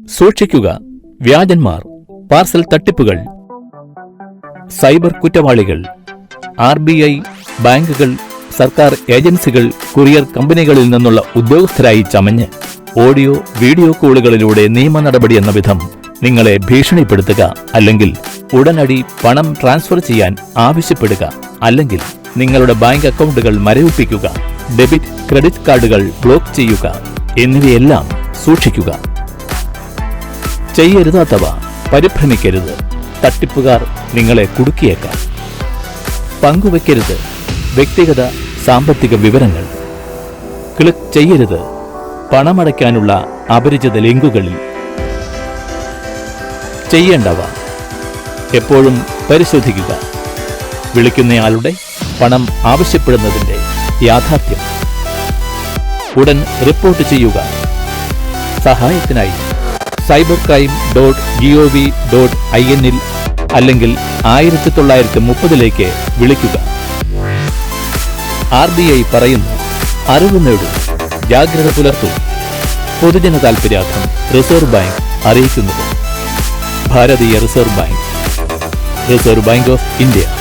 സൂക്ഷിക്കുക, വ്യാജന്മാർ, പാർസൽ തട്ടിപ്പുകൾ, സൈബർ കുറ്റവാളികൾ, RBI, ബാങ്കുകൾ, സർക്കാർ ഏജൻസികൾ, കൊറിയർ കമ്പനികളിൽ നിന്നുള്ള ഉദ്യോഗസ്ഥരായി ചമഞ്ഞ് ഓഡിയോ വീഡിയോ കോളുകളിലൂടെ നിയമ നടപടി എന്ന വിധം നിങ്ങളെ ഭീഷണിപ്പെടുത്തുക, അല്ലെങ്കിൽ ഉടനടി പണം ട്രാൻസ്ഫർ ചെയ്യാൻ ആവശ്യപ്പെടുക, അല്ലെങ്കിൽ നിങ്ങളുടെ ബാങ്ക് അക്കൗണ്ടുകൾ മരവിപ്പിക്കുക, ഡെബിറ്റ് ക്രെഡിറ്റ് കാർഡുകൾ ബ്ലോക്ക് ചെയ്യുക എന്നിവയെല്ലാം സൂക്ഷിക്കുക. ചെയ്യരുതാത്തവ പരിഭ്രമിക്കരുത്. തട്ടിപ്പുകാർ നിങ്ങളെ കുടുക്കിയേക്കാം. പങ്കുവെക്കരുത് വ്യക്തിഗത സാമ്പത്തിക വിവരങ്ങൾ. ക്ലിക്ക് ചെയ്യരുത് പണമടയ്ക്കാനുള്ള അപരിചിത ലിങ്കുകളിൽ. ചെയ്യേണ്ടവ എപ്പോഴും പരിശോധിക്കുക. വിളിക്കുന്നയാളുടെ പണം ആവശ്യപ്പെടുന്നതിന്റെ യാഥാർത്ഥ്യം. ഉടൻ റിപ്പോർട്ട് ചെയ്യുക. സഹായത്തിനായി cybercrime.gov.in അല്ലെങ്കിൽ 1930 വിളിക്കുക. RBI പറയുന്നു, അറിവ് നേടൂ, ജാഗ്രത പുലർത്തൂ. പൊതുജന താൽപര്യാർത്ഥം റിസർവ് ബാങ്ക് അറിയിക്കുന്നത്. ഭാരതീയ reserve bank, reserve bank of India.